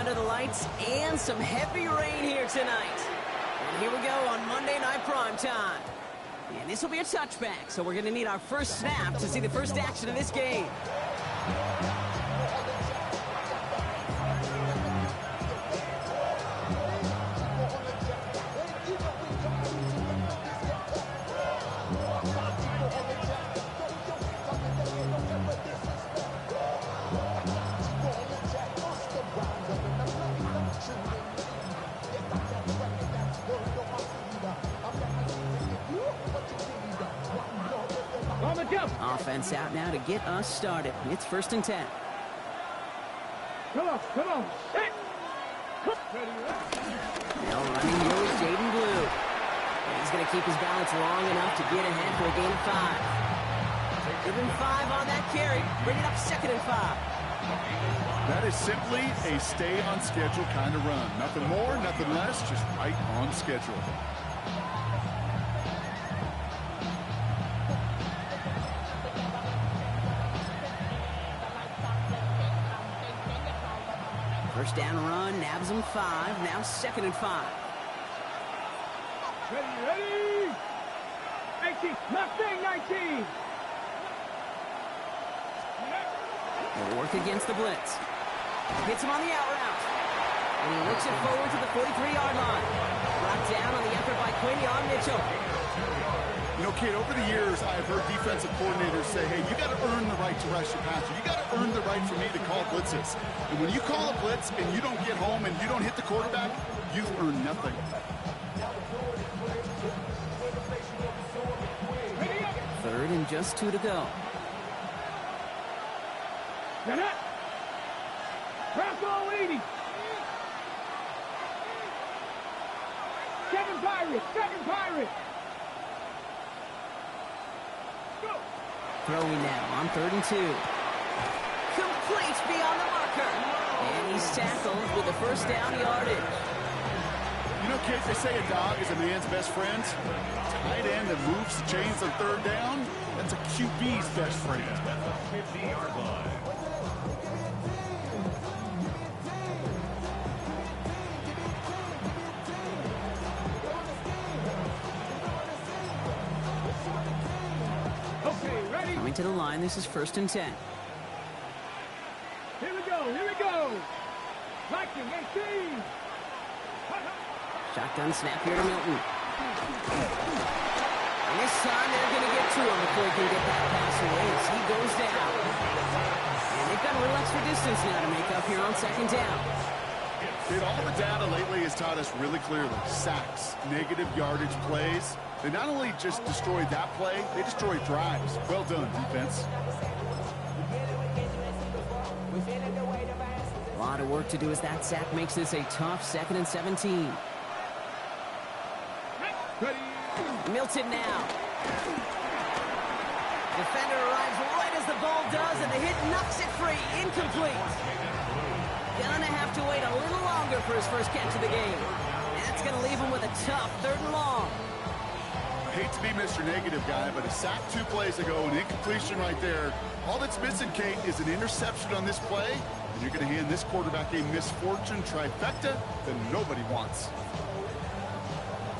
under the lights and some heavy rain here tonight. And here we go on Monday Night Prime Time. And this will be a touchback, so we're going to need our first snap to see the first action of this game. Offense out now to get us started. It's 1st and 10. Come on. Now running here is Jaden Blue. And he's going to keep his balance long enough to get ahead for a gain of 5. Give him 5 on that carry. Bring it up 2nd and 5. That is simply a stay on schedule kind of run. Nothing more, nothing less, just right on schedule. First down run, nabs him 5. Now 2nd and 5. Ready. 19. Mustang 19. He'll work against the blitz. Hits him on the out route. And he looks it forward to the 43-yard line. Brought down on the effort by Quinion Mitchell. You know, kid, over the years, I've heard defensive coordinators say, hey, you got to earn the right to rush your passer. You got to earn the right for me to call blitzes. And when you call a blitz and you don't get home and you don't hit the quarterback, you've earned nothing. Third and just 2 to go. Bravo 80. 7 Pirates. Throwing now on 3rd and 2. Complete beyond the marker. And he's tackled with the first down yardage. You know, kids, they say a dog is a man's best friend. Tight end that moves the chains on 3rd down, that's a QB's best friend. 50-yard line. Coming to the line, this is 1st and 10. Here we go. Viking 18. Shotgun snap here to Milton. And this time they're going to get to him before he can get that pass away as he goes down. And they've got a little extra distance now to make up here on 2nd down. Dude, all the data lately has taught us really clearly. Sacks, negative yardage plays. They not only just destroy that play, they destroy drives. Well done, defense. A lot of work to do as that sack makes this a tough 2nd and 17. Milton now. Defender arrives right as the ball does, and the hit knocks it free. Incomplete. Gonna have to wait a little longer for his first catch of the game. That's gonna leave him with a tough 3rd and long. Hate to be Mr. Negative guy, but a sack 2 plays ago, an incompletion right there. All that's missing, Kate, is an interception on this play, and you're going to hand this quarterback a misfortune trifecta that nobody wants.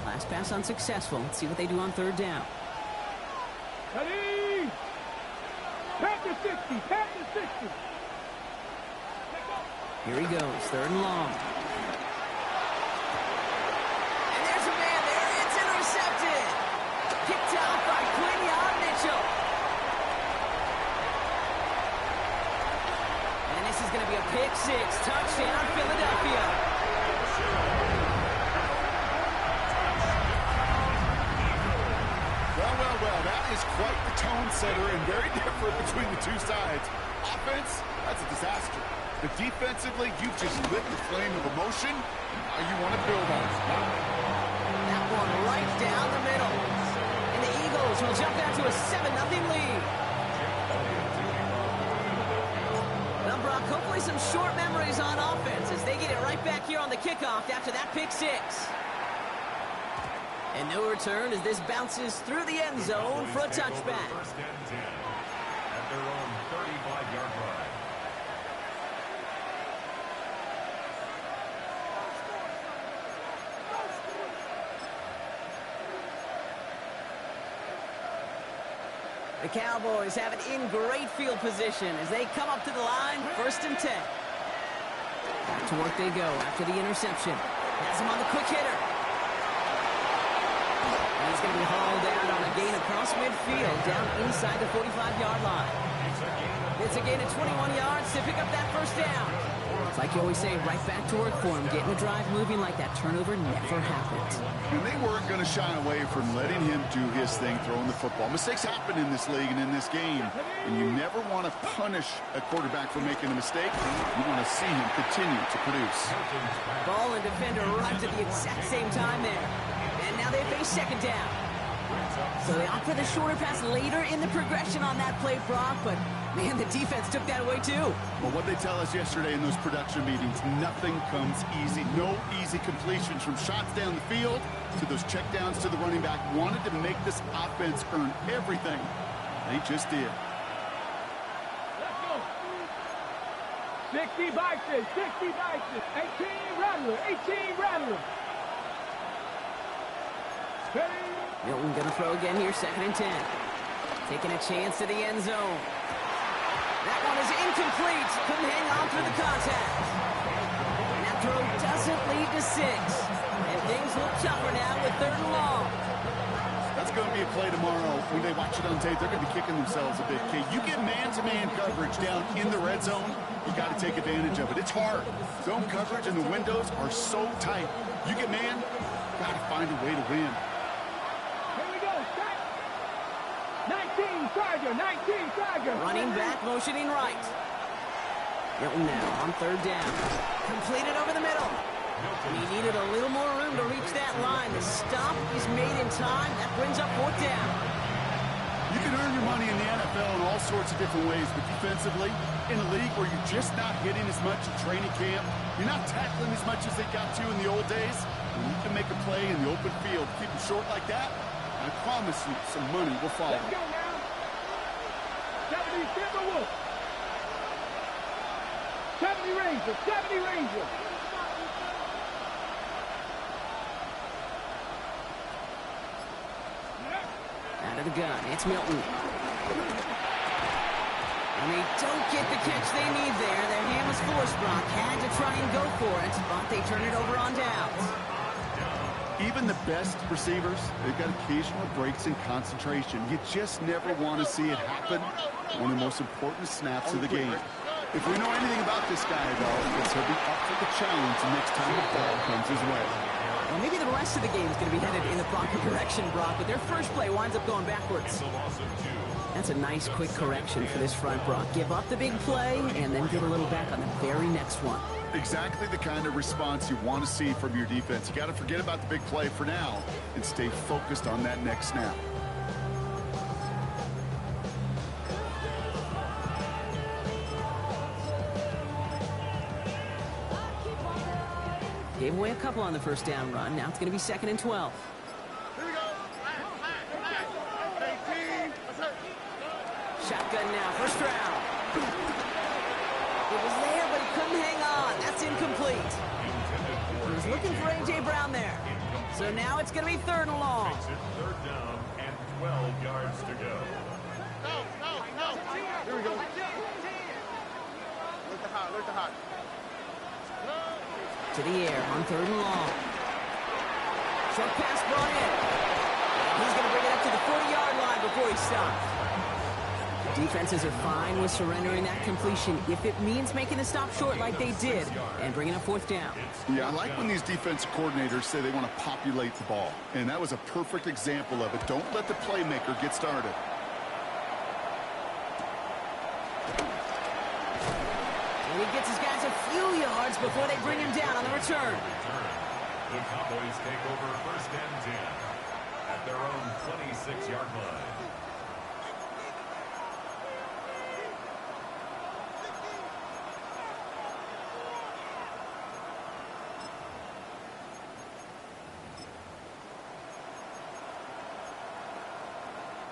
Last pass unsuccessful. Let's see what they do on 3rd down. Ready. Panther 60. Here he goes, 3rd and long. And there's a man there. It's intercepted. Picked out by Quinion Mitchell. And this is going to be a pick 6. Touchdown, Philadelphia. Well, that is quite the tone setter and very different between the two sides. Offense, that's a disaster. But defensively, you just lit the flame of emotion. Now you want to build on it. That one right down the middle. And the Eagles will jump out to a 7-0 lead. Now, Brock, hopefully some short memories on offense as they get it right back here on the kickoff after that pick 6. And no return as this bounces through the end zone for a touchback. First and 10 at their own 35-yard line. The Cowboys have it in great field position as they come up to the line, 1st and 10. Back to work they go after the interception. Has him on the quick hitter. And he's going to be hauled out on a gain across midfield, down inside the 45-yard line. It's a gain of 21 yards to pick up that 1st down. It's like you always say, right back to work for him. Getting the drive moving like that turnover never happened. And they weren't going to shy away from letting him do his thing, throwing the football. Mistakes happen in this league and in this game. And you never want to punish a quarterback for making a mistake. You want to see him continue to produce. Ball and defender arrived at the exact same time there. And now they face 2nd down. So they opt for the shorter pass later in the progression on that play, Brock, but man, the defense took that away too. Well, what they tell us yesterday in those production meetings, nothing comes easy. No easy completions from shots down the field to those checkdowns to the running back. Wanted to make this offense earn everything. They just did. Let's go. 60 boxes, 60 boxes. 18 Rattler, 18 Rattler. Milton going to throw again here, 2nd and 10. Taking a chance to the end zone. That one is incomplete. Couldn't hang on through the contact. And that throw doesn't lead to 6. And things look tougher now with 3rd and long. That's going to be a play tomorrow. When they watch it on tape, they're going to be kicking themselves a bit. Okay, you get man-to-man coverage down in the red zone, you got to take advantage of it. It's hard. Zone coverage and the windows are so tight. You get man, got to find a way to win. 19 Tiger. Running back, motioning right. Milton now on 3rd down. Completed over the middle. And he needed a little more room to reach that line. The stop is made in time. That brings up 4th down. You can earn your money in the NFL in all sorts of different ways, but defensively, in a league where you're just not hitting as much at training camp, you're not tackling as much as they got to in the old days, when you can make a play in the open field, keep them short like that, I promise you some money will follow. Let's go now. 70 Timberwolf. 70 Rangers. 70 Rangers. Out of the gun, it's Milton. And they don't get the catch they need there. Their hand was forced, Brock. Had to try and go for it, but they turn it over on downs. Even the best receivers, they've got occasional breaks in concentration. You just never want to see it happen. One of the most important snaps of the game. If we know anything about this guy, though, it's he'll be up for the challenge the next time the ball comes his way. Well, maybe the rest of the game is going to be headed in the proper direction, Brock, but their first play winds up going backwards. That's a nice, quick correction for this front, Brock. Give up the big play and then get a little back on the very next one. Exactly the kind of response you want to see from your defense. You got to forget about the big play for now and stay focused on that next snap. Gave away a couple on the 1st down run. Now it's going to be 2nd and 12. Here we go. Shotgun now, 1st round. It was there, but he couldn't hang on. That's incomplete. He was looking for A.J. Brown there. So now it's going to be 3rd and long. 3rd down and 12 yards to go. Here we go. Look the hot. To the air on 3rd and long. Short pass brought in. He's going to bring it up to the 40-yard line before he stops. Defenses are fine with surrendering that completion if it means making a stop short like they did and bringing up 4th down. Yeah, I like when these defensive coordinators say they want to populate the ball. And that was a perfect example of it. Don't let the playmaker get started. And he gets his guys a few yards before they bring him down on the return. The Cowboys take over 1st and 10 at their own 26-yard line.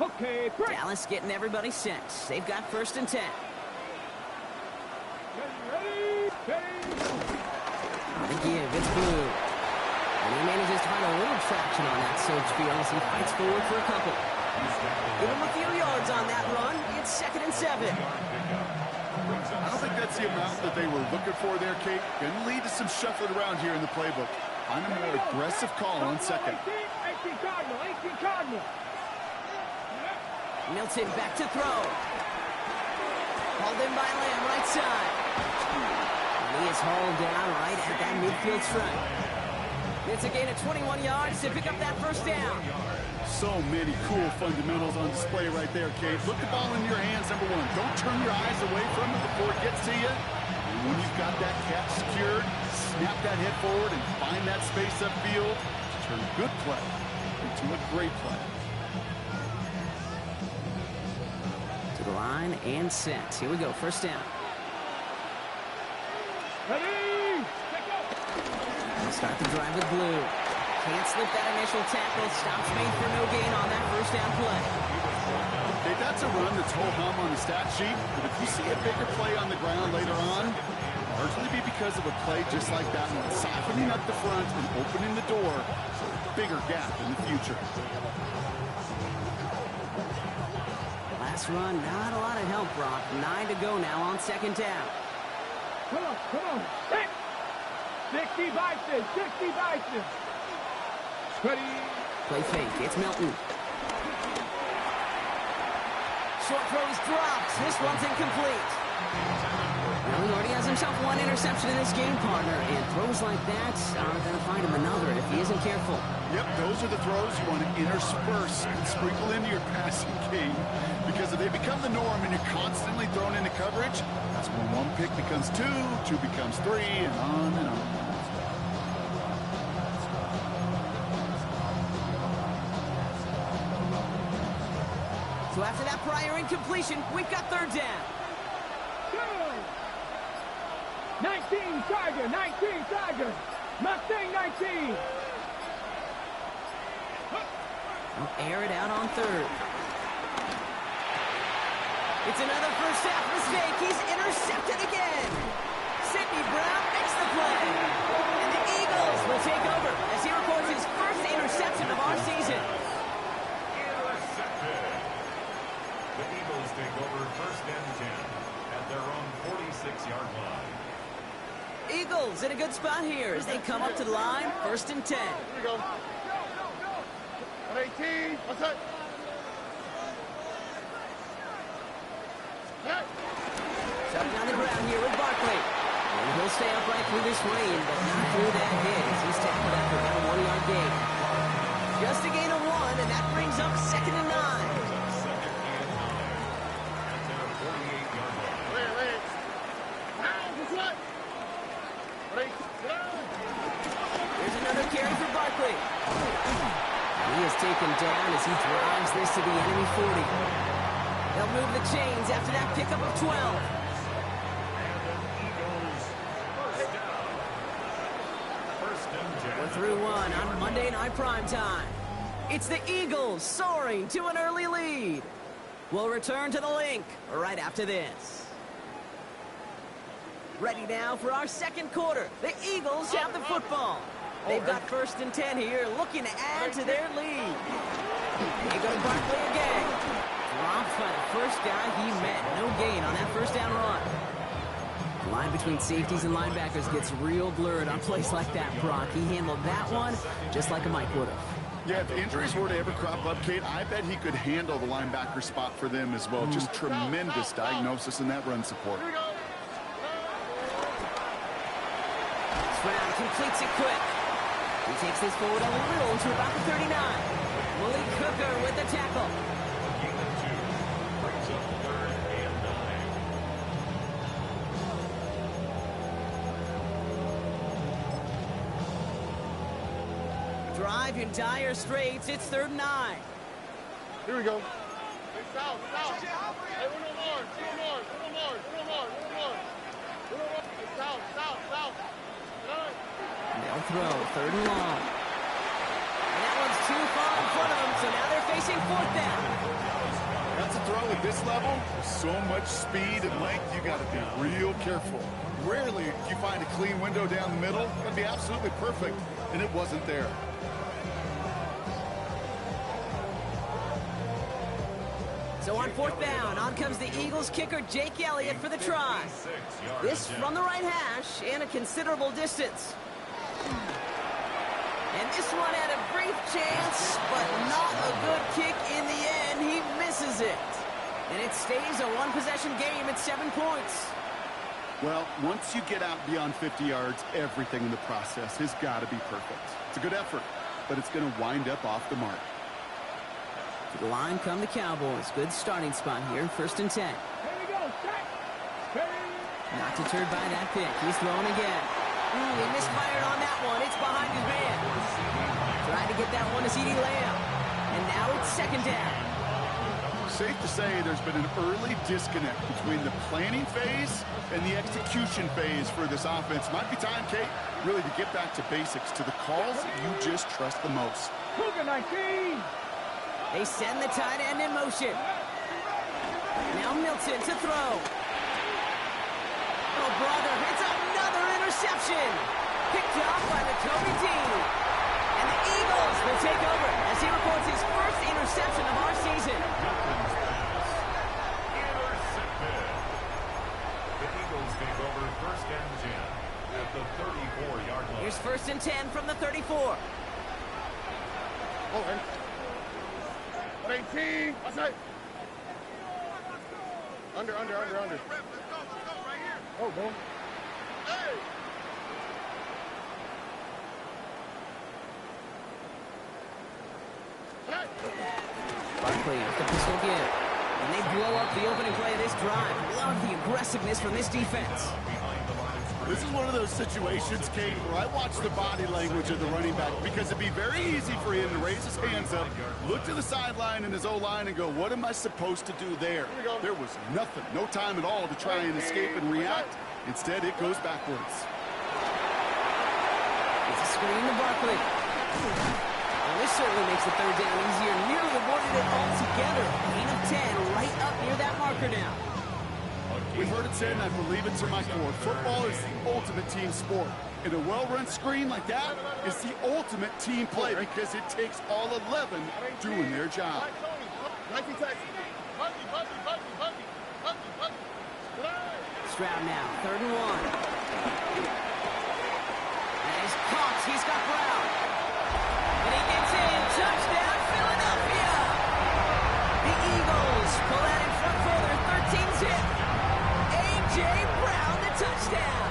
Okay, break. Dallas getting everybody set. They've got 1st and 10. The give, it's Blue. And he manages to find a little traction on that surge field as he fights forward for a couple. Give him a few yards on that run. It's 2nd and 7. I don't think that's the amount that they were looking for there, Kate. Going to lead to some shuffling around here in the playbook. Find a more aggressive call on 2nd. 18 Cardinal, 18 Cardinal. Milton back to throw. Hauled in by Lamb, right side. And he is hauled down right at that midfield stripe. It's a gain of 21 yards to pick up that first down. So many cool fundamentals on display right there, Kate. Put the ball in your hands, number one. Don't turn your eyes away from it before it gets to you. And when you've got that catch secured, snap that head forward and find that space upfield to turn a good play into a great play. To the line and set. Here we go, first down. Ready? We'll start the drive with blue. Can't slip that initial tackle. Stops made for no gain on that first down play. Hey, that's a run that's ho-hum on the stat sheet, but if you see a bigger play on the ground later on, largely be because of a play just like that one, softening up the front and opening the door for a bigger gap in the future. Last run, not a lot of help, Brock. 9 to go now on 2nd down. Come on. 60 Bison, 60 Bison. Ready? Play fake. It's Milton. Short throws dropped. This one's incomplete. Well, he already has himself one interception in this game, partner, and throws like that are going to find him another if he isn't careful. Yep, those are the throws you want to intersperse and sprinkle into your passing game, because if they become the norm and you're constantly thrown into coverage, that's when one pick becomes two becomes three, and on and on. So after that prior incompletion, we've got 3rd down. 19 Tiger, 19 Tiger. Mustang 19. We'll air it out on 3rd. It's another first half mistake. He's intercepted again. Sidney Brown makes the play. And the Eagles will take over as he records his first interception of our season. Intercepted. The Eagles take over 1st and 10 at their own 46-yard line. Eagles in a good spot here as they come up to the line, 1st and 10. Here we go. 118. What's that? Shutting down the ground here with Barkley. And he'll stay upright through this rain, but not through that hit as he's tackled after about a 1-yard gain. Just a gain of 1, and that brings up 2nd and 9. At their 48-yard line. Wait. What's that? Wait. Here's another carry for Barkley. He is taken down as he drives this to the enemy 40. They'll move the chains after that pickup of 12. We're through 1 on Monday Night Primetime. It's the Eagles soaring to an early lead. We'll return to the link right after this. Ready now for our 2nd quarter. The Eagles have the football. They've got 1st and 10 here, looking to add to their lead. Here goes Barkley again. Dropped by the first guy he met. No gain on that first down run. The line between safeties and linebackers gets real blurred on plays like that, Brock. He handled that one just like a Mike would have. Yeah, if injuries were to ever crop up, Kate, I bet he could handle the linebacker spot for them as well. Just tremendous diagnosis in that run support. Brown completes it quick. He takes this forward a little to about the 39. Willie Cooker with the tackle. Gain of 2 brings up 3rd and 9. Drive in dire straits. It's 3rd and 9. Here we go. Hey, south. Hey, one more. Hey, south. They'll throw 3rd and long. And that one's too far in front of them, so now they're facing 4th down. That's a throw at this level. With so much speed and length, you got to be real careful. Rarely do you find a clean window down the middle. That'd be absolutely perfect, and it wasn't there. So on fourth down, on comes the Eagles kicker, Jake Elliott, for the try. This from the right hash and a considerable distance. And this one had a brief chance, but not a good kick in the end. He misses it. And it stays a one-possession game at 7 points. Well, once you get out beyond 50 yards, everything in the process has got to be perfect. It's a good effort, but it's going to wind up off the mark. To the line come the Cowboys. Good starting spot here, 1st and 10. Here we go, set. Not deterred by that pick. He's throwing again. He misfired on that one. It's behind his man. Trying to get that one to CeeDee Lamb. And now it's 2nd down. Safe to say there's been an early disconnect between the planning phase and the execution phase for this offense. Might be time, Kate, really to get back to basics, to the calls that you just trust the most. Cougar 19. They send the tight end in motion. Now Milton to throw. Oh, brother, it's another interception. Picked off by the Kobe team. And the Eagles will take over as he records his first interception of our season. Intercepted. The Eagles take over 1st and 10 at the 34-yard line. Here's 1st and 10 from the 34. Oh, 18. What's that? Under. Oh, boom. Hey! Barkley with the pistol give. And they blow up the opening play of this drive. Love the aggressiveness from this defense. This is one of those situations, Kate, where I watch the body language of the running back because it'd be very easy for him to raise his hands up, look to the sideline in his O-line and go, what am I supposed to do there? There was nothing, no time at all to try and escape and react. Instead, it goes backwards. It's a screen to Barkley. Well, this certainly makes the 3rd down easier. Nearly avoided it altogether. Gain of 10 right up near that marker now. We've heard it said, and I believe it to my core, football is the ultimate team sport. And a well-run screen like that is the ultimate team play because it takes all 11 doing their job. Stroud now, 3rd and 1. And he's caught. He's got Brown. And he gets in. Touchdown, Philadelphia. The Eagles pull out in front for their 13th hit. A.J. Brown, the touchdown.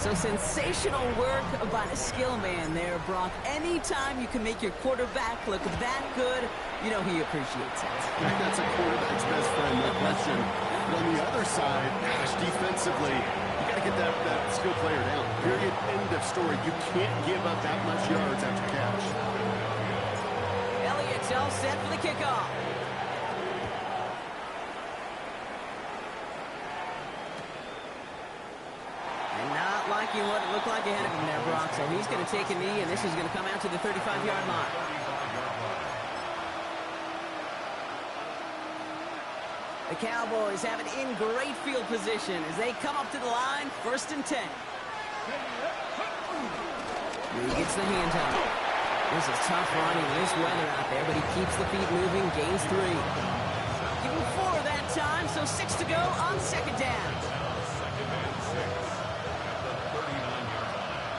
So sensational work by the skill man there, Brock. Anytime you can make your quarterback look that good, you know he appreciates it. That's a quarterback's best friend, no question. But on the other side, gosh, defensively, you got to get that skill player down. Period. End of story. You can't give up that much yards after catch. Elliott's all set for the kickoff. And not liking what it looked like ahead of him there, Brock. So he's going to take a knee, and this is going to come out to the 35-yard line. The Cowboys have it in great field position as they come up to the line, 1st and 10. He gets the handoff. This is tough running in this weather out there, but he keeps the feet moving, gains 3. Give him 4 that time, so 6 to go on 2nd down. 2nd and 6 at the 39-yard line.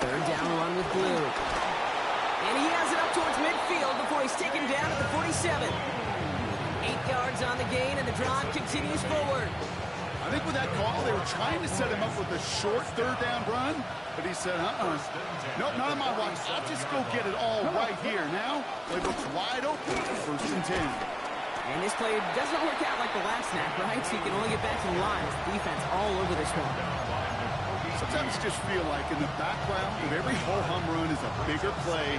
3rd down run with Blue. And he has it up towards midfield before he's taken down at the 47. 8 yards on the gain, and the drive continues forward. I think with that call, they were trying to set him up with a short 3rd down run, but he said, nope, not on my watch. I'll just go get it all right here. Now, playbook's wide open, 1st and 10. And this play doesn't work out like the last snap, right? So you can only get back to the line. It's the defense all over this one. Sometimes just feel like in the background of every ho-hum run is a bigger play.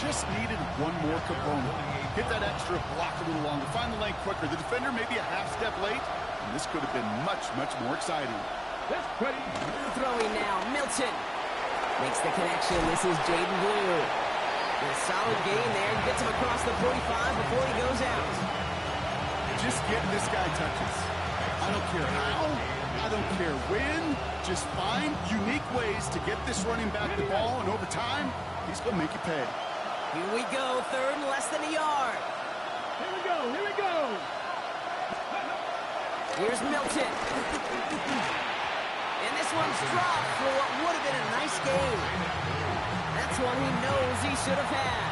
Just needed one more component. Hit that extra block a little longer. Find the lane quicker. The defender maybe a half step late. And this could have been much, much more exciting. Throwing now, Milton. Makes the connection. This is Jaden Blue. A solid gain there. Gets him across the 45 before he goes out. Just getting this guy touches. I don't care how. I I don't care when, just find unique ways to get this running back the ball, and over time, he's going to make you pay. Here we go, third and less than a yard. Here we go, here we go. Here's Milton. And this one's dropped for what would have been a nice game. That's one he knows he should have had.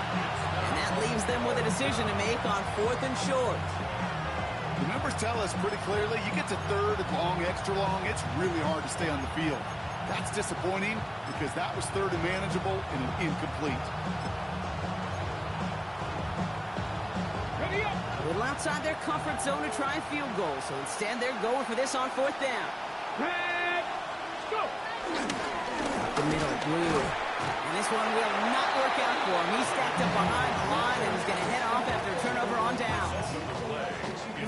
And that leaves them with a decision to make on 4th and short. The numbers tell us pretty clearly, you get to third and long, extra long, it's really hard to stay on the field. That's disappointing because that was third and manageable and an incomplete. Ready up. A little outside their comfort zone to try a field goal, so instead they're going for this on 4th down. Red. Go. Up the middle, Blue. And this one will not work out for him. He's stacked up behind the line and he's going to head off after a turnover on downs.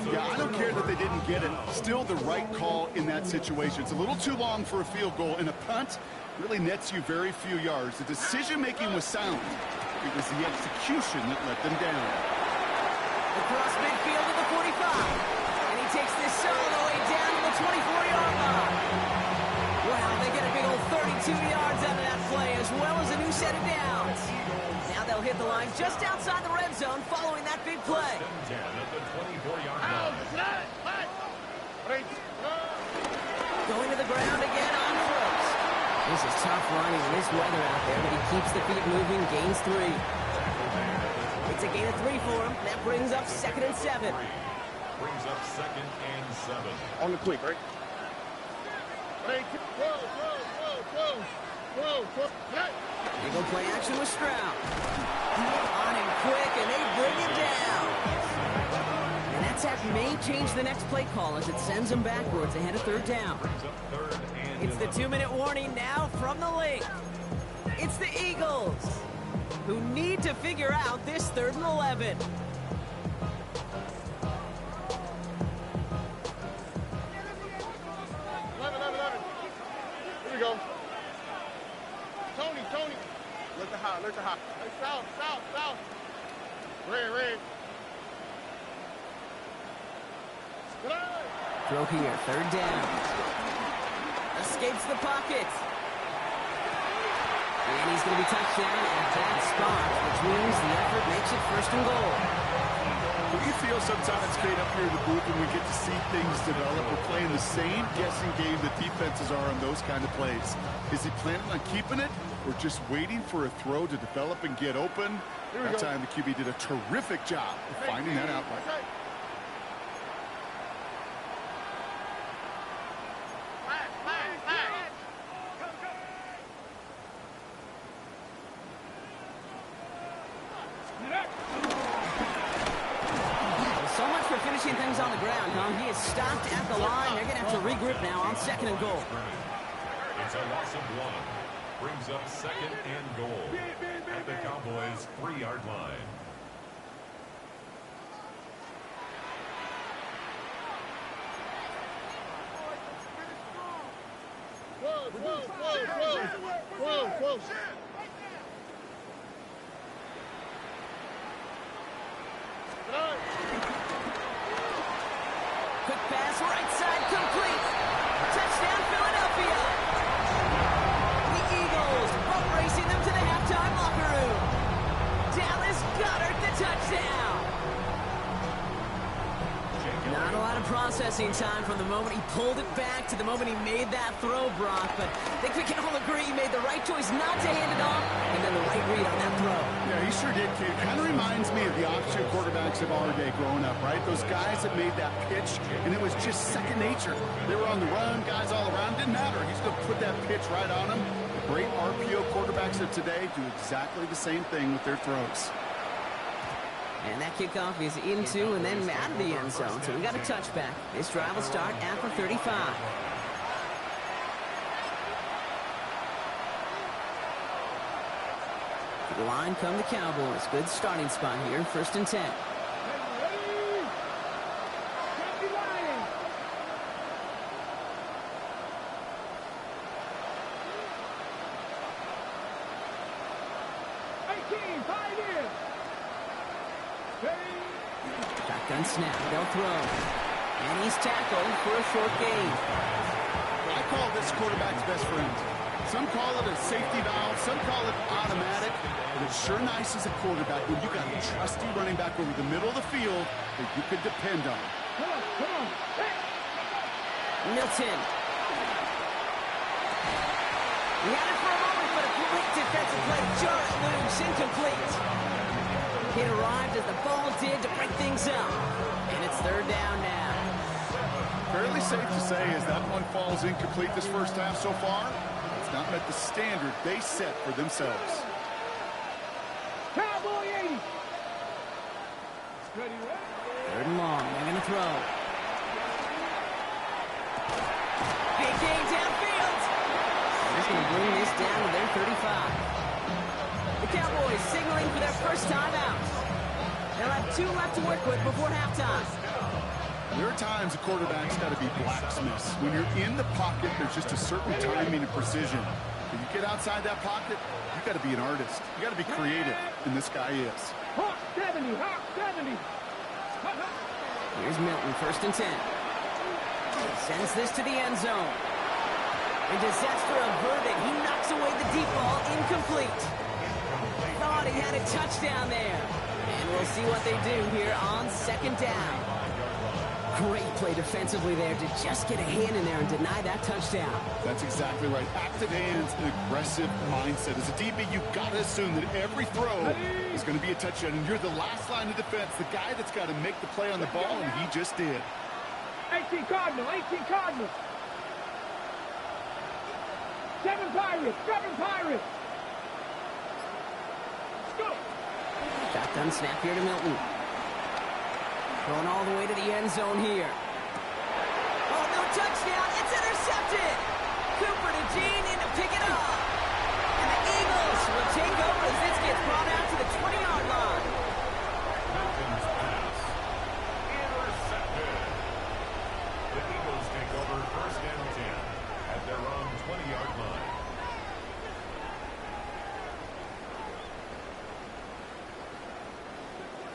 Yeah, I don't care that they didn't get it. Still the right call in that situation. It's a little too long for a field goal, and a punt really nets you very few yards. The decision-making was sound. It was the execution that let them down. Across midfield to the 45. And he takes this all the way down to the 24-yard line. Wow, they get a big old 32 yards out of that play, as well as a new set of downs. Now they'll hit the line just outside the red zone following that big play. Going to the ground again on first. This is tough running in this weather out there, but he keeps the feet moving, gains 3. It's a gain of 3 for him. That brings up 2nd and 7. Brings up 2nd and 7. On the quick, right? Hey, whoa. They go play action with Stroud. On him quick, and they bring him down. And that sack may change the next play call as it sends them backwards ahead of 3rd down. It's the 2-minute warning now from the link. It's the Eagles, who need to figure out this 3rd and 11. Here we go. Tony. Look at hot. Hey, south. Red. Throw here, 3rd down. Escapes the pocket. And he's going to be touched down at that spot, which means the effort makes it 1st and goal. What you feel sometimes, Kate, up here in the booth when we get to see things develop, we're playing the same guessing game that defenses are on those kind of plays. Is he planning on keeping it or just waiting for a throw to develop and get open? That time the QB did a terrific job of finding that outlet. So much for finishing things on the ground, huh? He is stopped at the line. They're going to have to regroup now on 2nd and goal. It's a loss of 1. Brings up 2nd and goal at the Cowboys' 3-yard line. Whoa. Quick pass, right side, complete. Touchdown, Philadelphia. The Eagles boat racing them to the halftime locker room. Dallas Goedert, the touchdown. Not a lot of processing time from the moment he pulled it back to the moment he made that throw, Brock. But I think we can all agree he made the right choice not to hand it off and then the right read on that throw. Yeah, he sure did, Kate. Kind of reminds me of the offshoot quarterbacks of our day growing up, right? Those guys that made that pitch, and it was just second nature. They were on the run, guys all around. Didn't matter. He's going to put that pitch right on them. The great RPO quarterbacks of today do exactly the same thing with their throws. And that kickoff is into and then out of the end zone. So we got a touchback. This drive will start at the 35. To the line come the Cowboys. Good starting spot here. 1st and 10. Shotgun snap. They'll throw. And he's tackled for a short gain. call this quarterback's best friend. Some call it a safety valve, some call it automatic, but it's sure nice as a quarterback when you got a trusty running back over the middle of the field that you could depend on. Come on. Hey. Milton. He had it for a moment, but a great defensive play. Jarrett loose, incomplete. It arrived as the ball did to break things up. And it's third down now. Fairly safe to say as that one falls incomplete this first half so far, it's not met the standard they set for themselves. Cowboy 80. Steady, right? Third and long. They're going to throw. Big game downfield. They're going to bring this down to their 35. The Cowboys signaling for their first time out. They'll have 2 left to work with before halftime. There are times a quarterback's got to be blacksmiths. When you're in the pocket, there's just a certain timing and precision. When you get outside that pocket, you got to be an artist. You got to be creative, and this guy is. Hawk 70. Here's Milton, first and 10. Sends this to the end zone. And disaster averted. He knocks away the deep ball, incomplete. Thought he had a touchdown there. And we'll see what they do here on second down. Great play defensively there to just get a hand in there and deny that touchdown. That's exactly right. Active hands and aggressive mindset. As a DB, you've got to assume that every throw is going to be a touchdown. And you're the last line of defense, the guy that's got to make the play on the ball, and he just did. 18 Cardinals. 7 Pirates. Let's go. Shotgun snap here to Milton. Going all the way to the end zone here. Oh, no touchdown. It's intercepted. Cooper to Gene in to pick it up. And the Eagles will take over as this gets brought out to the 20-yard line. Milton's pass. Intercepted. The Eagles take over first and 10 at their own 20-yard line.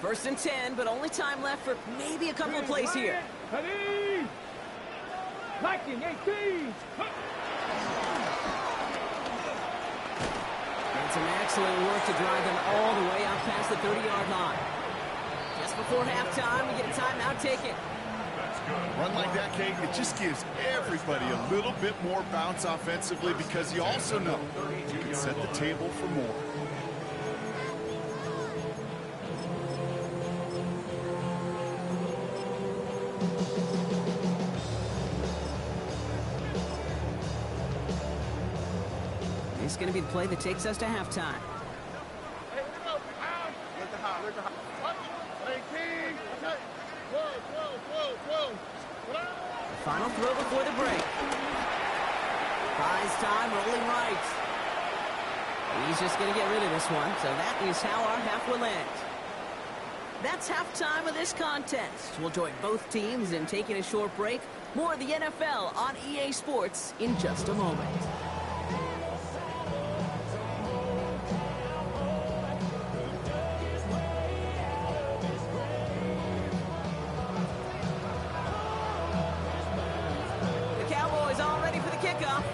First and 10, but only time left for maybe a couple of plays here. Ready. Lightning 18. And some excellent work to drive them all the way out past the 30-yard line. Just before halftime, we get a timeout taken. Run like that, Kate, it just gives everybody a little bit more bounce offensively because you also know you can set the table for more. This is going to be the play that takes us to halftime. The final throw before the break. Buys time, rolling right. He's just going to get rid of this one, so that is how our half will end. That's halftime of this contest. We'll join both teams in taking a short break. More of the NFL on EA Sports in just a moment.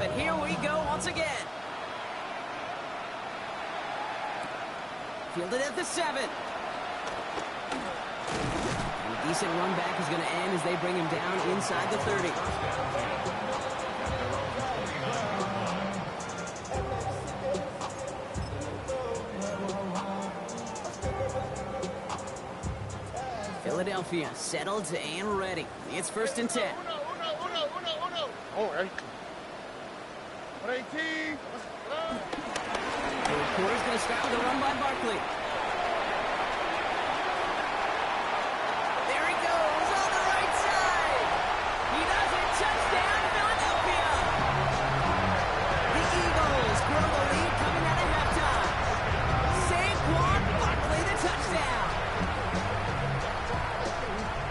And here we go once again. Fielded at the 7. And a decent run back is going to end as they bring him down inside the 30. Philadelphia settled and ready. It's first and 10. Oh, 18. The quarter's going to start with a run by Barkley. There he goes on the right side. He does it. Touchdown, Philadelphia. The Eagles grow the lead coming out of halftime. Saquon Barkley, the touchdown.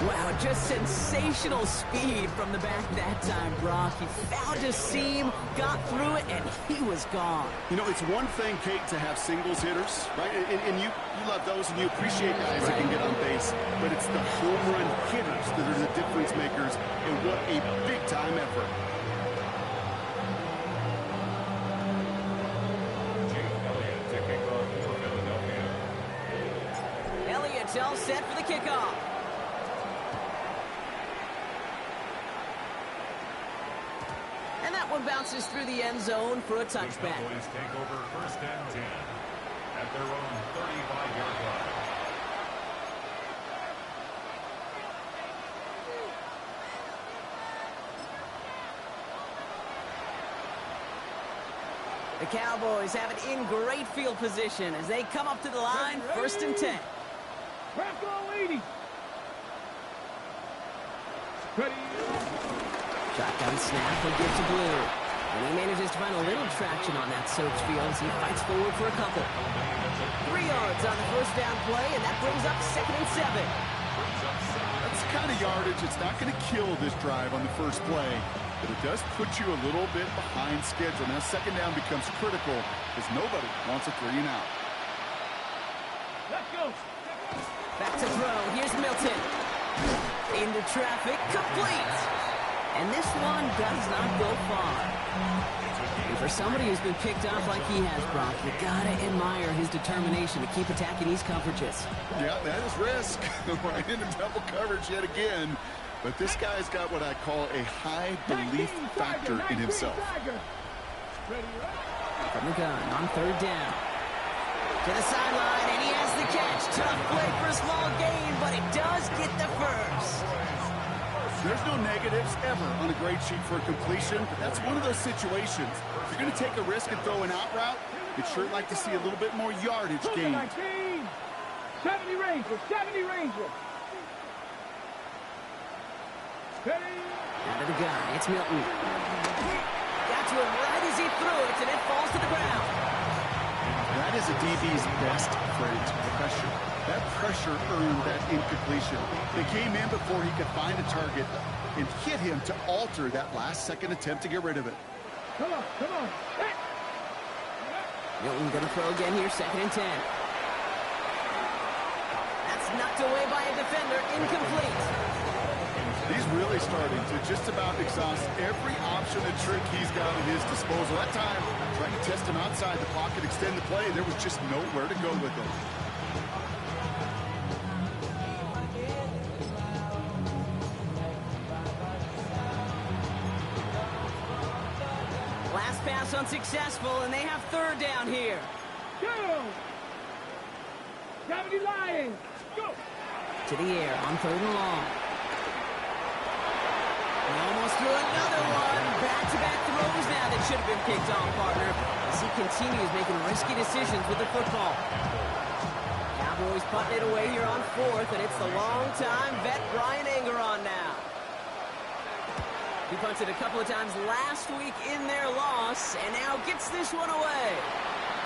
Wow, just sensational speed from the back that time, Brock. He found a seam, got through it, and he was gone. You know, it's one thing, Kate, to have singles hitters, right? And you love those and you appreciate guys that can get on base. But it's the home run hitters that are the difference makers, and what a big-time effort. It's all set for the kickoff. And that one bounces through the end zone for a touchback. The Cowboys take over first and 10 at their own 35-yard line. The Cowboys have it in great field position as they come up to the line, first and 10. Bronco 80. Ready. Shotgun snap, he'll give to Blue. And he manages to find a little traction on that search field as he fights forward for a couple. 3 yards on the first down play, and that brings up second and 7. That's the kind of yardage. It's not going to kill this drive on the first play, but it does put you a little bit behind schedule. Now second down becomes critical because nobody wants a 3 and out. Let's go. Back to throw. Here's Milton. Into traffic. Complete. And this one does not go far. And for somebody who's been picked off like he has, Brock, you gotta admire his determination to keep attacking these coverages. Yeah, that is risk. Right into double coverage yet again. But this guy's got what I call a high belief factor in himself. From the gun on third down. To the sideline, and he has the catch. Tough play for a small gain, but it does get the first. There's no negatives ever on a grade sheet for a completion, but that's one of those situations. If you're going to take a risk and throw an out route, you'd sure like to see a little bit more yardage gained. 70 Ranger, 70 Ranger. Ready. Out of the gun, it's Milton. Got to him right as he threw it, and it falls to the ground. That is a DB's best phrase, pressure. That pressure earned that incompletion. They came in before he could find a target and hit him to alter that last-second attempt to get rid of it. Come on, come on. Hey. Milton gonna throw again here, second and 10. That's knocked away by a defender, incomplete. He's really starting to just about exhaust every option and trick he's got at his disposal. That time, trying to test him outside the pocket, extend the play, there was just nowhere to go with him. Last pass unsuccessful, and they have third down here. Go. 70 Lions. Go. To the air on third and long. He almost threw another one. Back-to-back throws now that should have been picked off, partner, as he continues making risky decisions with the football. Cowboys putting it away here on fourth, and it's the long-time vet Brian Anger on now. He punted a couple of times last week in their loss, and now gets this one away.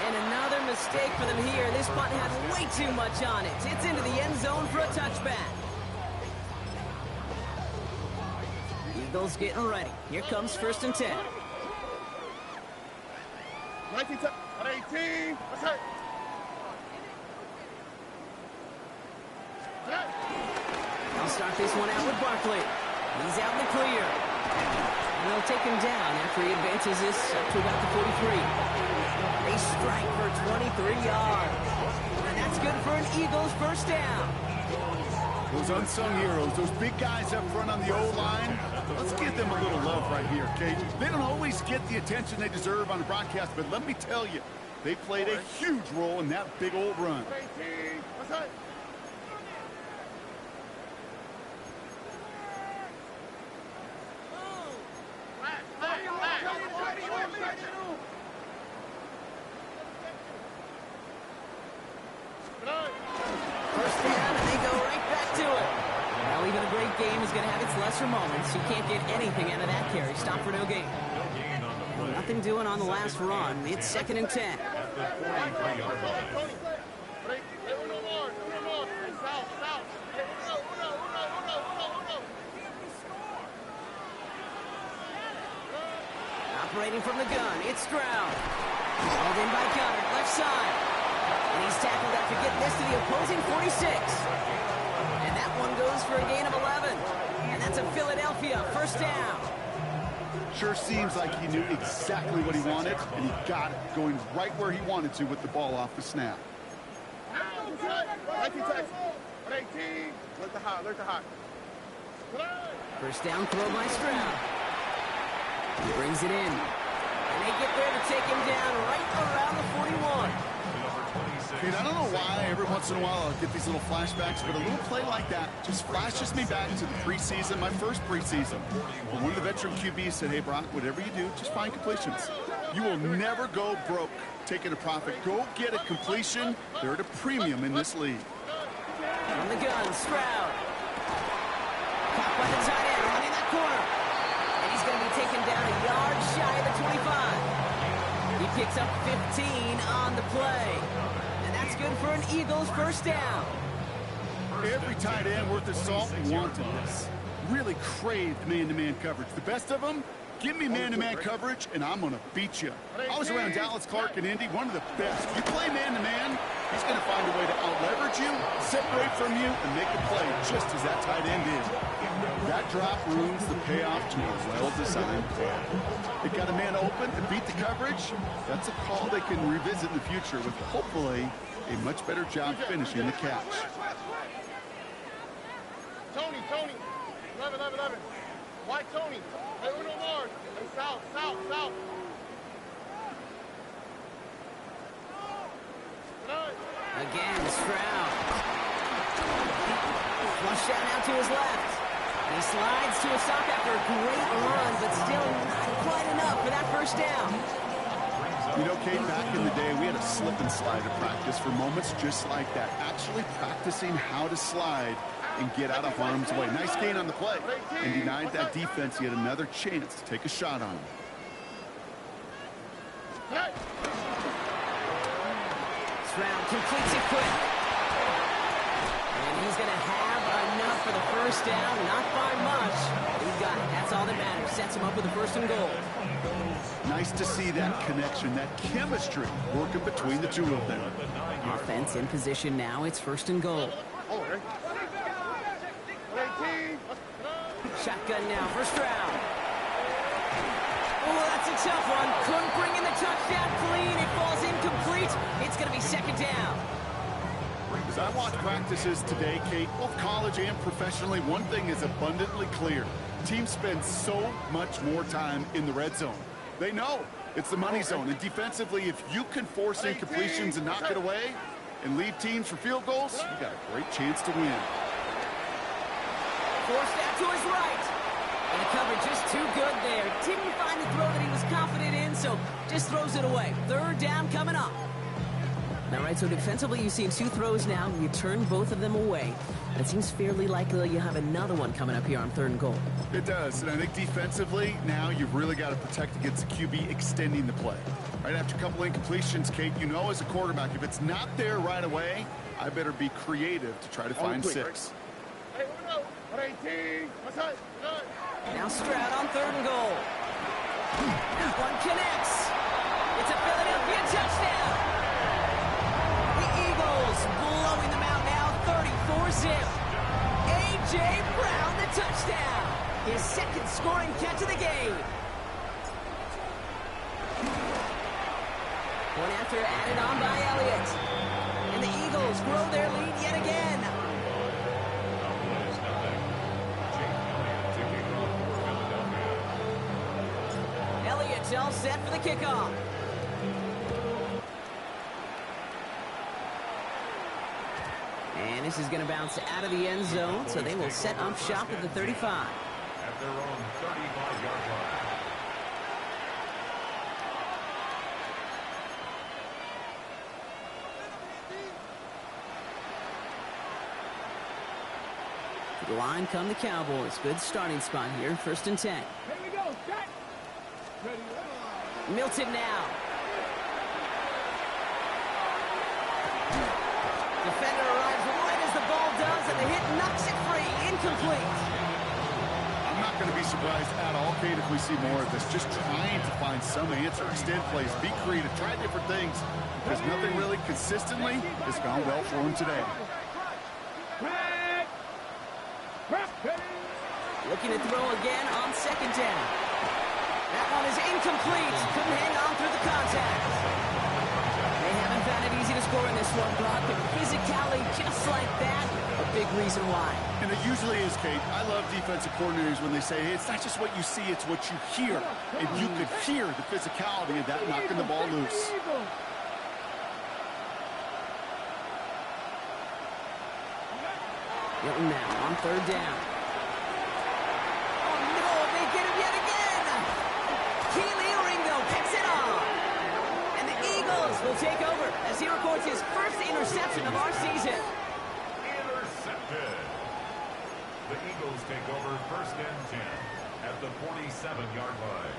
And another mistake for them here. This punt had way too much on it. It's into the end zone for a touchback. Eagles getting ready. Here comes first and 10. 19 at 18. Let's hit. They'll start this one out with Barkley. He's out in the clear. And they'll take him down after he advances this up to about the 43. They strike for 23 yards. And that's good for an Eagles first down. Those unsung heroes, those big guys up front on the O-line, let's give them a little love right here, okay? They don't always get the attention they deserve on the broadcast, but let me tell you, they played a huge role in that big old run. 18. Let's hit. First down, and they go right back to it. Well, even a great game is going to have its lesser moments. You can't get anything out of that carry. Stop for no gain. Nothing doing on the last run. It's second and 10. Operating from the gun, it's Stroud. Hauled in by Gunner, left side. And he's tackled after getting this to the opposing 46. And that one goes for a gain of 11. And that's a Philadelphia first down. Sure seems like he knew exactly what he wanted, and he got it, going right where he wanted to with the ball off the snap. On 18. Let the hot. First down throw by Stroud. He brings it in. And they get there to take him down right around the 41. Dude, I don't know why every once in a while I'll get these little flashbacks, but a little play like that just flashes me back to the preseason, my first preseason. One of the veteran QBs said, hey, Brock, whatever you do, just find completions. You will never go broke taking a profit. Go get a completion. They're at a premium in this league. On the gun, Stroud. Caught by the tight end, running that corner. And he's going to be taken down a yard shy of the 25. He picks up 15 on the play. And that's good for an Eagles first down. Every tight end worth his salt wanted this. Really craved man-to-man coverage. The best of them, give me man-to-man coverage, and I'm going to beat you. I was around Dallas Clark and Indy, one of the best. You play man-to-man, he's going to find a way to out-leverage you, separate from you, and make the play just as that tight end did. That drop ruins the payoff to a well-designed play. They got a man open to beat the coverage. That's a call they can revisit in the future with, hopefully, a much better job finishing the catch. Tony. 11. Why Tony? Hey, Uno Mars. Hey, south. Again, Stroud. Flush out now to his left. He slides to a sock after a great run, but still not quite enough for that first down. You know, Kate, back in the day, we had a slip and slide at practice for moments just like that. Actually practicing how to slide and get out of harm's way. Nice gain on the play. And denied that defense yet another chance to take a shot on him. Stroud completes it quick. And he's going to have enough for the first down. Not by much. He's got it. That's all that matters. Sets him up with a first and goal. Nice to see that connection, that chemistry working between the two of them. Offense in position now. It's first and goal. Shotgun now for Stroud. Oh, that's a tough one. Couldn't bring in the touchdown clean. It falls incomplete. It's going to be second down. As I watch practices today, Kate, both college and professionally, one thing is abundantly clear. Teams spend so much more time in the red zone. They know it's the money zone. And defensively, if you can force incompletions and knock it away and leave teams for field goals, you got a great chance to win. Forced out to his right. And the coverage just too good there. Didn't find the throw that he was confident in, so just throws it away. Third down coming up. All right, so defensively, you've seen two throws now. You turn both of them away. And it seems fairly likely you have another one coming up here on third and goal. It does, and I think defensively, now you've really got to protect against the QB extending the play. Right after a couple incompletions, Kate, you know as a quarterback, if it's not there right away, I better be creative to try to find six. Hey, Uno. 18. Now Stroud on third and goal. That one connects. It's a Philadelphia touchdown. The Eagles blowing them out now, 34-zip. A.J. Brown, the touchdown. His second scoring catch of the game. One after added on by Elliott. And the Eagles grow their lead yet again. Elliott's all set for the kickoff. And this is going to bounce out of the end zone, so they will set up shop at the 35. At their own 35-yard line. To the line come the Cowboys. Good starting spot here, first and 10. Here we go, set. Ready. Milton now. Defender arrives right as the ball does, and the hit knocks it free. Incomplete. I'm not going to be surprised at all, Kate, if we see more of this. Just trying to find some answer. Extend plays, be creative, try different things. Because nothing really consistently has gone well for him today. Looking to throw again on second down. That one is incomplete. Couldn't hang on through the contact. They haven't found it easy to score in this one, Brock, and physicality just like that, a big reason why. And it usually is, Kate. I love defensive coordinators when they say, hey, it's not just what you see, it's what you hear. And you could hear the physicality of that knocking the ball loose. Hilton now on third down. Oh, no, they get him yet again. Keely Ringo picks it off. And the Eagles will take over as he records his first interception of our season. Intercepted. The Eagles take over first and 10 at the 47-yard line.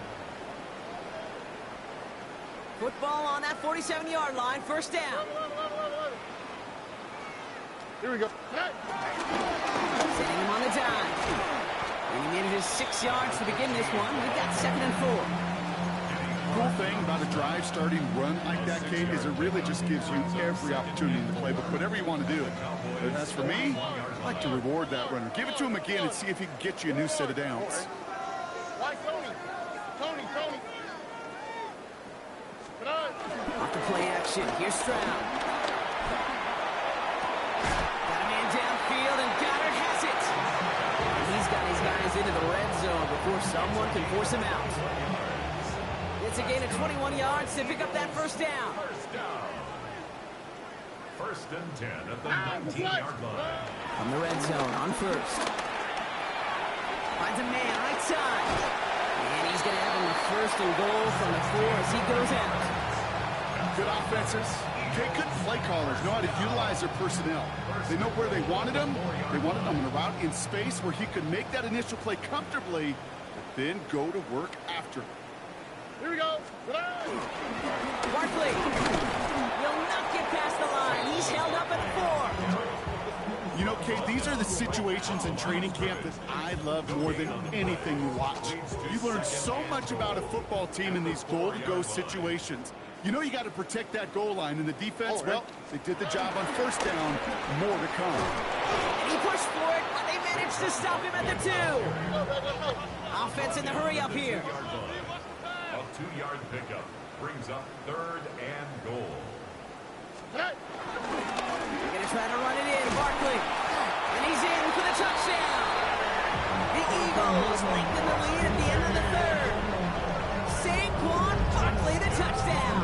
Football on that 47-yard line, first down. Here we go. Sending him on the dime. And he manages 6 yards to begin this one. We've got 2nd and 4. Cool thing about a drive starting run like that, Kate, is it really just gives you every opportunity in the playbook, whatever you want to do. But as for me, I like to reward that runner. Give it to him again and see if he can get you a new set of downs. Why, Tony? Tony. Off the play action. Here's Stroud. Got a man downfield, and Goddard has it. And he's got his guys into the red zone before someone can force him out. It's a gain of 21 yards to pick up that first down. First and 10 at the 19-yard line. From the red zone on first. Finds a man right side. And he's going to have him the first and goal from the 4 as he goes out. Good offenses. Okay, good play callers know how to utilize their personnel. They know where they wanted him. They wanted him on a route in space where he could make that initial play comfortably, but then go to work after. Here we go. Barkley will not get past the line. He's held up at 4. You know, Kate, these are the situations in training camp that I love more than anything to watch. You learn so much about a football team in these goal-to-go situations. You know you got to protect that goal line, and the defense, well, they did the job on first down. More to come. And he pushed for it, but they managed to stop him at the 2. Offense in the hurry up here. A 2-yard pickup brings up 3rd and goal. They're going to try to run it in. Barkley. And he's in for the touchdown. The Eagles lengthen the lead at the end of the 3rd. Saquon Barkley, the touchdown.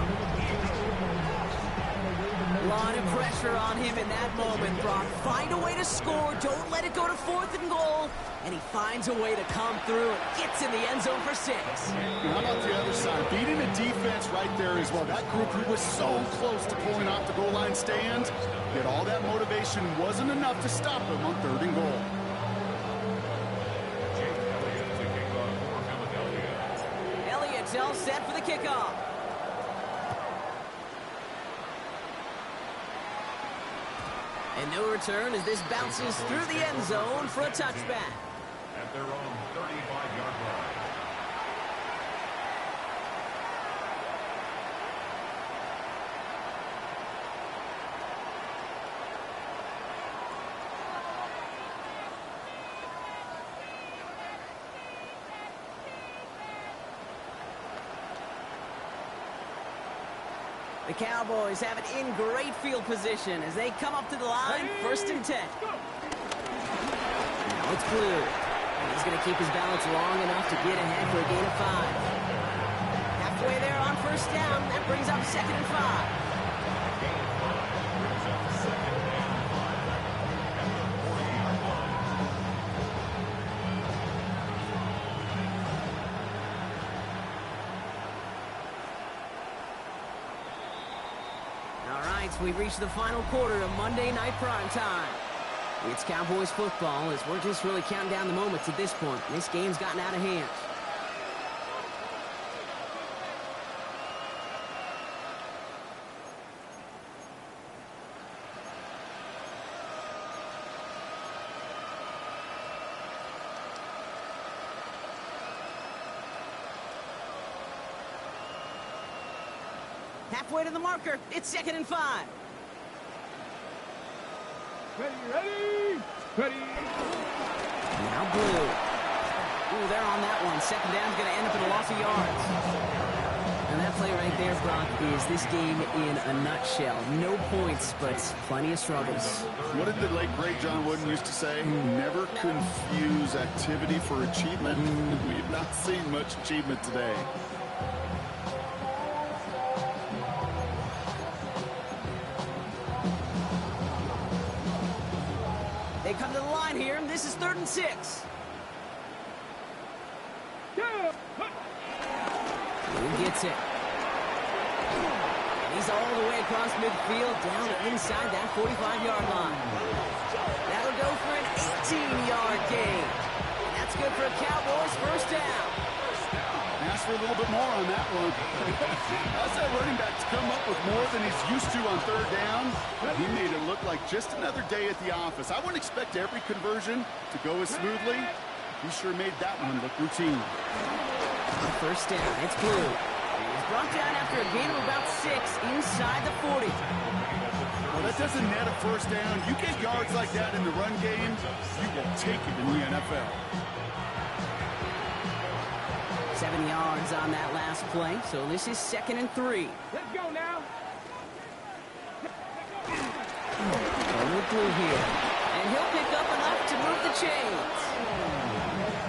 A lot of pressure on him in that moment, Brock. Find a way to score. Don't let it go to 4th and goal. And he finds a way to come through and gets in the end zone for 6. How about the other side? Beating the defense right there as well. That group who was so close to pulling off the goal line stand, yet all that motivation wasn't enough to stop him on 3rd and goal. Elliott's all set for the kickoff. And no return as this bounces through the end zone for a touchback. At their own 35-yard line. The Cowboys have it in great field position as they come up to the line, 1st and 10. Now it's Blue. He's going to keep his balance long enough to get ahead for a gain of 5. Halfway there on first down, that brings up 2nd and 5. We've reached the final quarter of Monday Night Prime Time. It's Cowboys football as we're just really counting down the moments at this point. This game's gotten out of hand. Halfway to the marker. It's 2nd and 5. Ready. Now Blue. Ooh, they're on that one. 2nd down's going to end up in a loss of yards. And that play right there, Brock, is this game in a nutshell. No points, but plenty of struggles. What did the late, great John Wooden used to say? Never confuse activity for achievement. We've not seen much achievement today. They come to the line here, and this is 3rd and 6. Who gets it? And he's all the way across midfield, down inside that 45-yard line. That'll go for an 18-yard gain. And that's good for a Cowboys first down. Ask for a little bit more on that one. How's that running back to come up with more than he's used to on 3rd down? He made it look like just another day at the office. I wouldn't expect every conversion to go as smoothly. He sure made that one look routine. First down, it's Blue. He's brought down after a gain of about 6 inside the 40. Well, that doesn't net a first down. You get yards like that in the run game, you will take it in the NFL. 7 yards on that last play, so this is 2nd and 3. Let's go now. With Blue here, and he'll pick up enough to move the chains.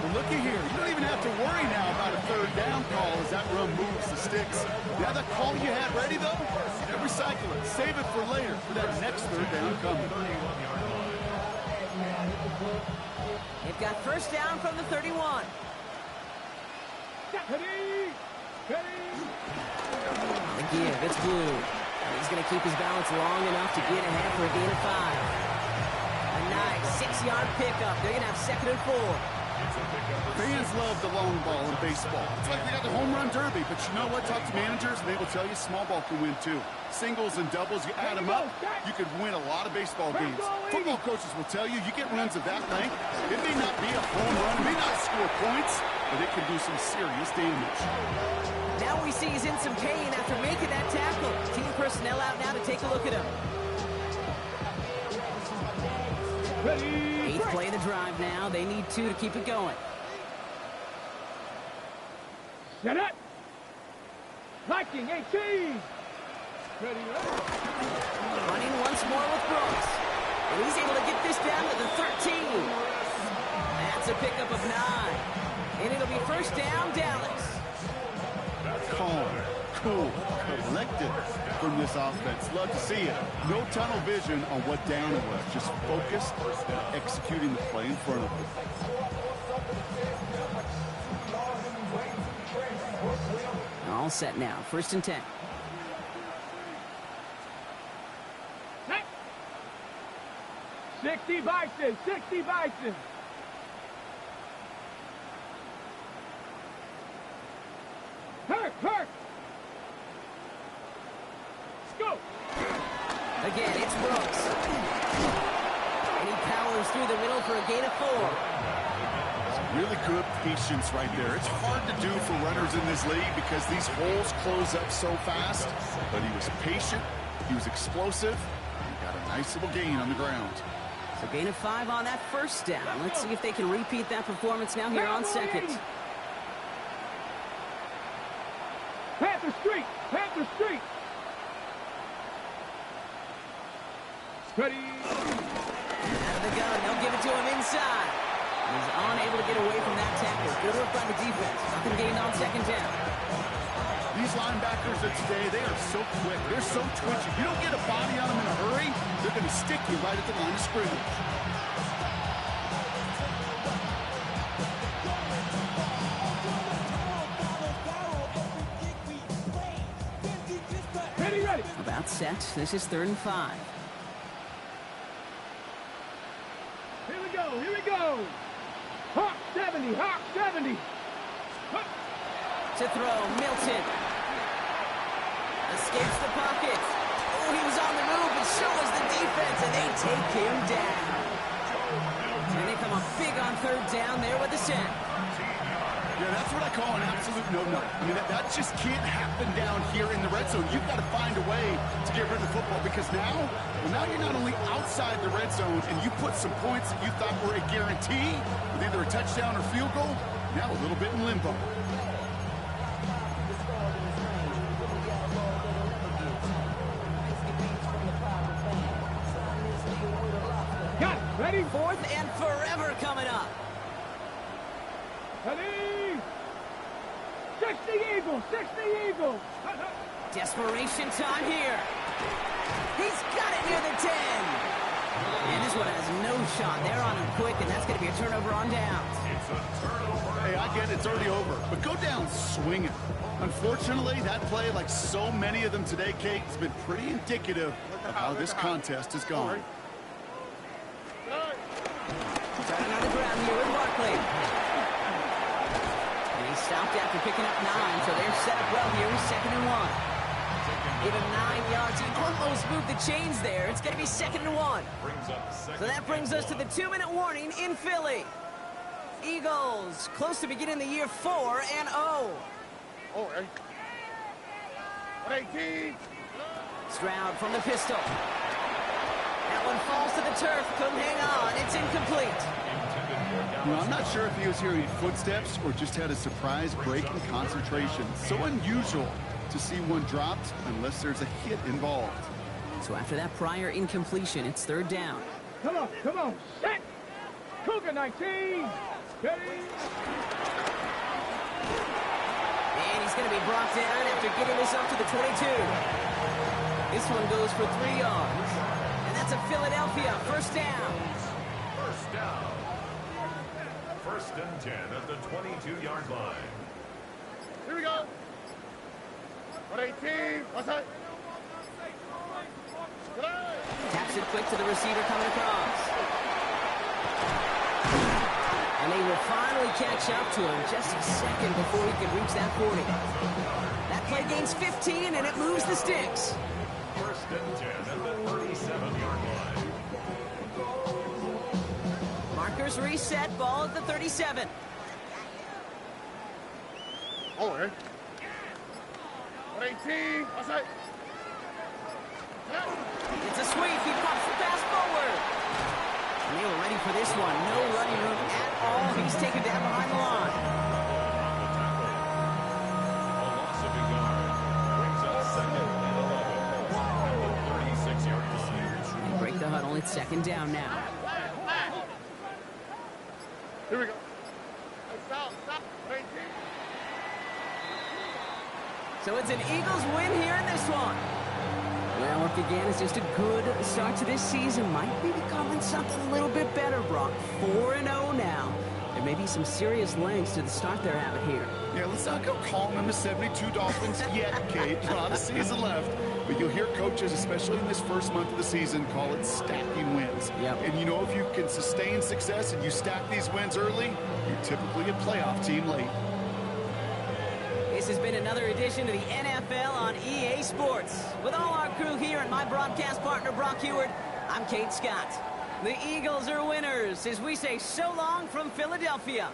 Well, looky here. You don't even have to worry now about a 3rd down call as that run moves the sticks. Now that call you had ready, though, never recycle it. Save it for later for that next 3rd down coming. They've got first down from the 31. The give, it's Blue. He's going to keep his balance long enough to get ahead for a gain of 5. A nice 6-yard pickup. They're going to have 2nd and 4. Fans love the long ball in baseball. It's like they got the home run derby, but you know what? Talk to managers, and they will tell you small ball can win too. Singles and doubles, you add them up, you could win a lot of baseball games. Football coaches will tell you, you get runs of that length, it may not be a home run, it may not score points, but it can do some serious damage. Now we see he's in some pain after making that tackle. Team personnel out now to take a look at him. 8th play of the drive now. They need 2 to keep it going. Set up. Liking 18. Ready, Running once more with Brooks. And he's able to get this down to the 13. That's a pickup of 9. And it'll be first down, Dallas. Calm, cool, collected from this offense. Love to see it. No tunnel vision on what down it was. Just focused on executing the play in front of them. All set now. 1st and 10. 60 Bison, 60 Bison. Kirk. Let's go. Again, it's Brooks. And he powers through the middle for a gain of 4. Really good patience right there. It's hard to do for runners in this league because these holes close up so fast. But he was patient, he was explosive, and he got a nice little gain on the ground. So gain of 5 on that first down. Let's see if they can repeat that performance now here on 2nd. Panther Street. Ready. Out of the gun. They'll give it to him inside. He's unable to get away from that tackle. Good work by the defense. Nothing gained on 2nd down. These linebackers of today, they are so quick. They're so twitchy. You don't get a body on them in a hurry, they're going to stick you right at the line of scrimmage. Ready. About set. This is 3rd and 5. Here we go. Hawk 70. To throw, Milton. Escapes the pocket. Oh, he was on the move, but so was the defense, and they take him down. And they come up big on 3rd down there with the sack. Yeah, that's what I call an absolute no-no. I mean, that just can't happen down here in the red zone. You've got to find a way to get rid of the football because now you're not only outside the red zone and you put some points that you thought were a guarantee with either a touchdown or field goal, now a little bit in limbo. Ready? 4th and forever coming up. Ready? 60 Eagles, 60 Eagles. Desperation time here. He's got it near the 10. And this one has no shot. They're on him quick, and that's going to be a turnover on downs. It's a turnover. Hey, I get it. It's already over. But go down swinging. Unfortunately, that play, like so many of them today, Kate, has been pretty indicative of how this contest has gone. Starting on the ground here with Barkley. And he stopped after picking up 9, so they're set up well here with 2nd and 1. Give him 9 yards. He almost moved the chains there. It's going to be 2nd and 1. So that brings us to the 2-minute warning in Philly. Eagles close to beginning the year 4-0. Oh, hey. 118. Stroud from the pistol. That one falls to the turf. Couldn't hang on. It's incomplete. Well, I'm not sure if he was hearing footsteps or just had a surprise break in concentration. So unusual to see one dropped unless there's a hit involved. So after that prior incompletion, it's 3rd down. Come on, set. Cougar 19. Ready? And he's going to be brought down after getting this up to the 22. This one goes for 3 yards. And that's a Philadelphia 1st down. 1st down. 1st and 10 at the 22-yard line. Here we go. 118. What's that? Taps it quick to the receiver coming across. And they will finally catch up to him just a second before he can reach that 40. That play gains 15, and it moves the sticks. 1st and 10 at the 37-yard line. Markers reset, ball at the 37. Oh, hey. 118. What's that? It's a sweep. He pops the pass forward. And they were ready for this one. No running room at all. He's taken down behind the line. A loss of a yard brings up 2nd and 11 at the 36-yard line. They break the huddle. It's 2nd down now. Here we go. Stop. 118. So it's an Eagles win here in this one. Well, work again is just a good start to this season. Might be becoming something a little bit better, Brock. 4-0 now. There may be some serious lengths to the start they're having here. Yeah, let's not go calling them the 72 Dolphins yet, Kate. A lot of season left. But you'll hear coaches, especially in this first month of the season, call it stacking wins. Yep. And you know, if you can sustain success and you stack these wins early, you're typically a playoff team late. This has been another edition of the NFL on EA Sports. With all our crew here and my broadcast partner, Brock Heward, I'm Kate Scott. The Eagles are winners as we say so long from Philadelphia.